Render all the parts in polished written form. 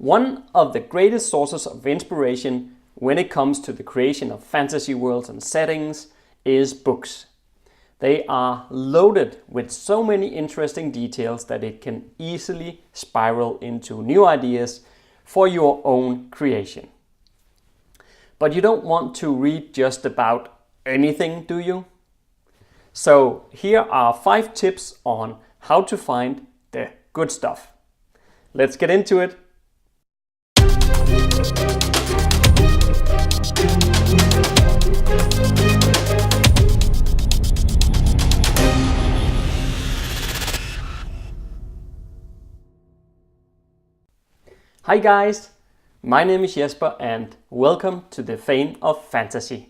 One of the greatest sources of inspiration when it comes to the creation of fantasy worlds and settings is books. They are loaded with so many interesting details that it can easily spiral into new ideas for your own creation. But you don't want to read just about anything, do you? So here are 5 tips on how to find the good stuff. Let's get into it. Hi guys, my name is Jesper and welcome to the Fane of Fantasy.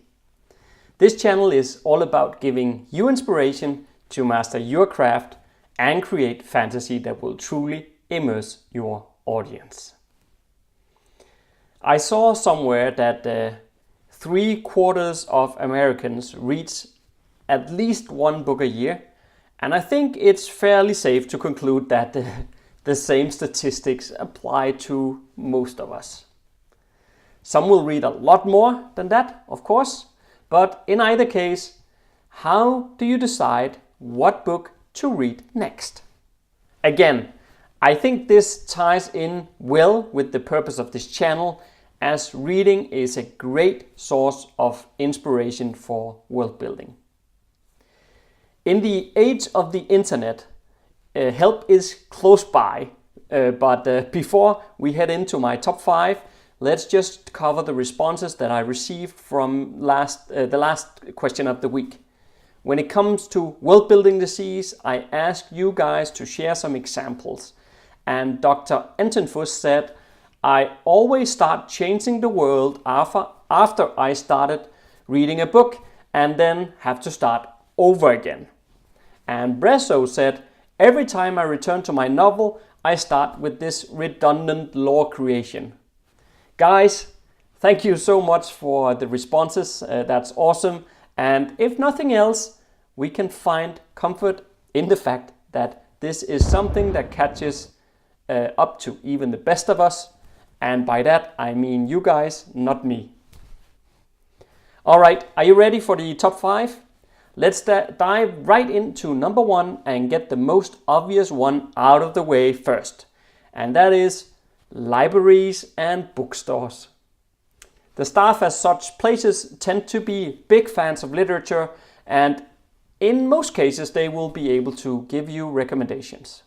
This channel is all about giving you inspiration to master your craft and create fantasy that will truly immerse your audience. I saw somewhere that 3/4 of Americans reads at least one book a year, and I think it's fairly safe to conclude that the same statistics apply to most of us. Some will read a lot more than that, of course, but in either case, how do you decide what book to read next? Again, I think this ties in well with the purpose of this channel, as reading is a great source of inspiration for world building. In the age of the internet, help is close by, but before we head into my top 5, let's just cover the responses that I received from the last question of the week. When it comes to world building disease, I asked you guys to share some examples. And Dr. Entenfuss said, I always start changing the world after I started reading a book and then have to start over again. And Bresso said, every time I return to my novel, I start with this redundant lore creation. Guys, thank you so much for the responses. That's awesome. And if nothing else, we can find comfort in the fact that this is something that catches up to even the best of us. And by that, I mean you guys, not me. All right, are you ready for the top 5? Let's dive right into number 1 and get the most obvious one out of the way first. And that is libraries and bookstores. The staff at such places tend to be big fans of literature, and in most cases they will be able to give you recommendations.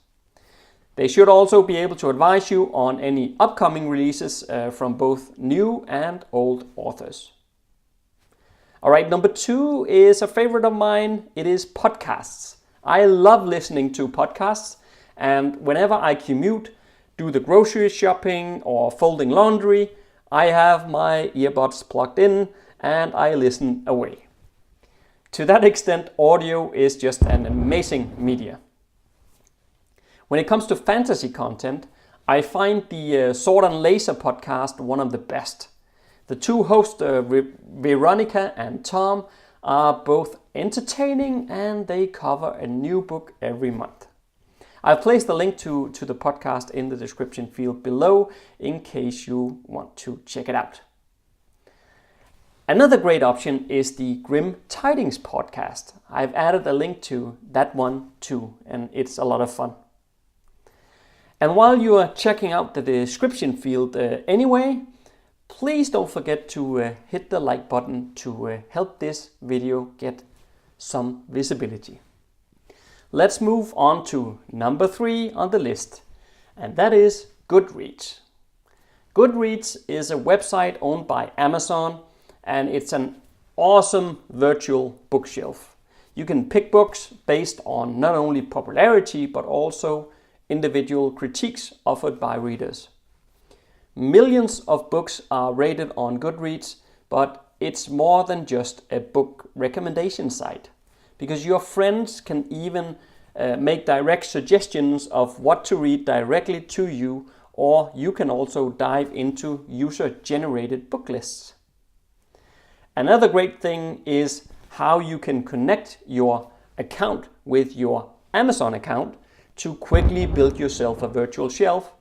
They should also be able to advise you on any upcoming releases from both new and old authors. All right, number 2 is a favorite of mine. It is podcasts. I love listening to podcasts, and whenever I commute, do the grocery shopping or folding laundry, I have my earbuds plugged in and I listen away. To that extent, audio is just an amazing media. When it comes to fantasy content, I find the Sword and Laser podcast one of the best. The two hosts, Veronica and Tom, are both entertaining and they cover a new book every month. I've placed the link to the podcast in the description field below in case you want to check it out. Another great option is the Grim Tidings podcast. I've added a link to that one too, and it's a lot of fun. And while you are checking out the description field anyway, please don't forget to hit the like button to help this video get some visibility. Let's move on to number 3 on the list, and that is Goodreads. Goodreads is a website owned by Amazon, and it's an awesome virtual bookshelf. You can pick books based on not only popularity, but also individual critiques offered by readers. Millions of books are rated on Goodreads, but it's more than just a book recommendation site, because your friends can even make direct suggestions of what to read directly to you, or you can also dive into user-generated book lists. Another great thing is how you can connect your account with your Amazon account to quickly build yourself a virtual shelf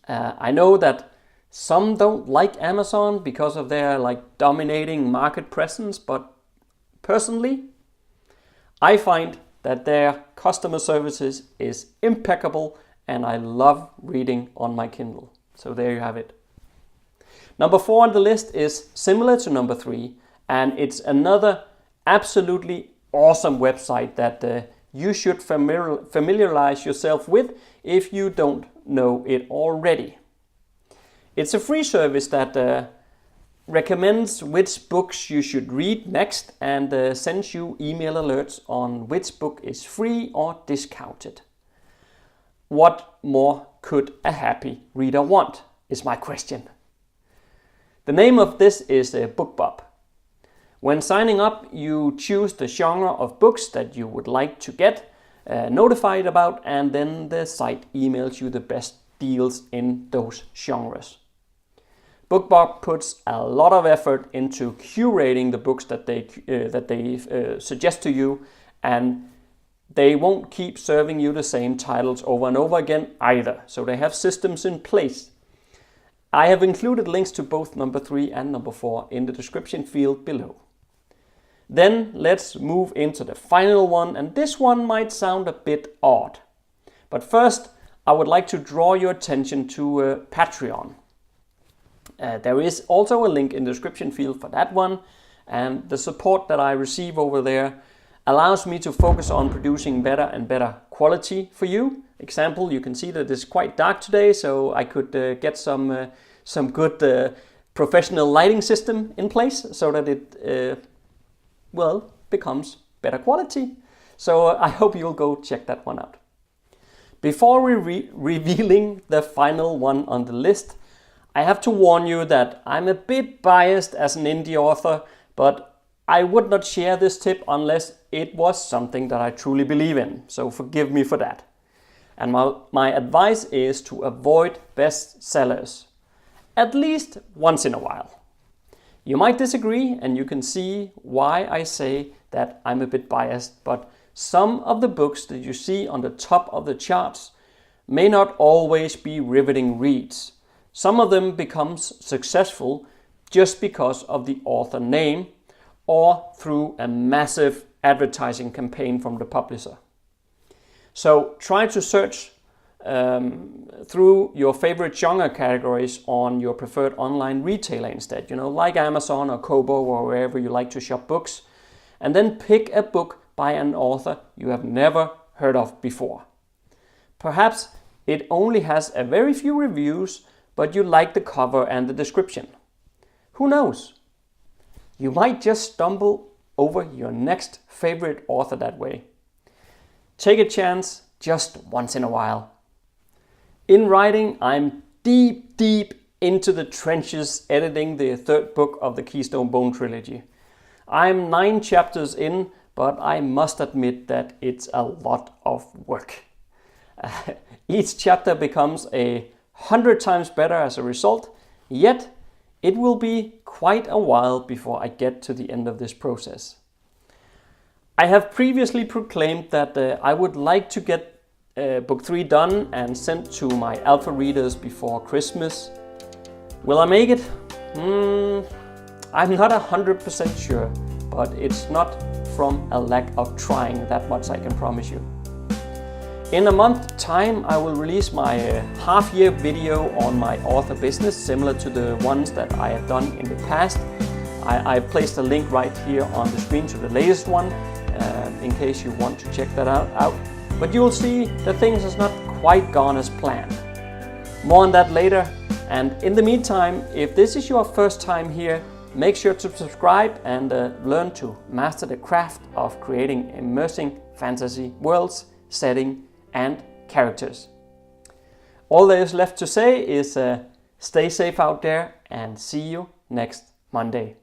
I know that some don't like Amazon because of their dominating market presence, but personally, I find that their customer services is impeccable and I love reading on my Kindle. So there you have it. Number 4 on the list is similar to number 3, and it's another absolutely awesome website that you should familiarize yourself with if you don't know it already. It's a free service that recommends which books you should read next and sends you email alerts on which book is free or discounted. What more could a happy reader want, is my question. The name of this is BookBub. When signing up, you choose the genre of books that you would like to get notified about, and then the site emails you the best deals in those genres. BookBub puts a lot of effort into curating the books that they suggest to you, and they won't keep serving you the same titles over and over again either. So they have systems in place. I have included links to both number 3 and number 4 in the description field below. Then let's move into the final one, and this one might sound a bit odd. But first, I would like to draw your attention to Patreon. There is also a link in the description field for that one, and the support that I receive over there allows me to focus on producing better and better quality for you. Example, you can see that it's quite dark today, so I could get some good professional lighting system in place so that it becomes better quality. So I hope you'll go check that one out. Before revealing the final one on the list, I have to warn you that I'm a bit biased as an indie author, but I would not share this tip unless it was something that I truly believe in, so forgive me for that. And my advice is to avoid bestsellers, at least once in a while. You might disagree, and you can see why I say that I'm a bit biased, but some of the books that you see on the top of the charts may not always be riveting reads. Some of them becomes successful just because of the author name or through a massive advertising campaign from the publisher. So try to search through your favorite genre categories on your preferred online retailer instead, like Amazon or Kobo or wherever you like to shop books, and then pick a book by an author you have never heard of before. Perhaps it only has a very few reviews, but you like the cover and the description. Who knows? You might just stumble over your next favorite author that way. Take a chance just once in a while. In writing, I'm deep into the trenches editing the 3rd book of the Keystone Bone trilogy. I'm 9 chapters in, but I must admit that it's a lot of work. Each chapter becomes 100 times better as a result, yet it will be quite a while before I get to the end of this process. I have previously proclaimed that I would like to get book 3 done and sent to my alpha readers before Christmas. Will I make it? I'm not 100% sure, but it's not from a lack of trying, that much I can promise you. In a month's time, I will release my half-year video on my author business, similar to the ones that I have done in the past. I placed a link right here on the screen to the latest one, in case you want to check that out. But you'll see that things has not quite gone as planned. More on that later. And in the meantime, if this is your first time here, make sure to subscribe and learn to master the craft of creating immersing fantasy worlds, setting, and characters. All there is left to say is stay safe out there and see you next Monday.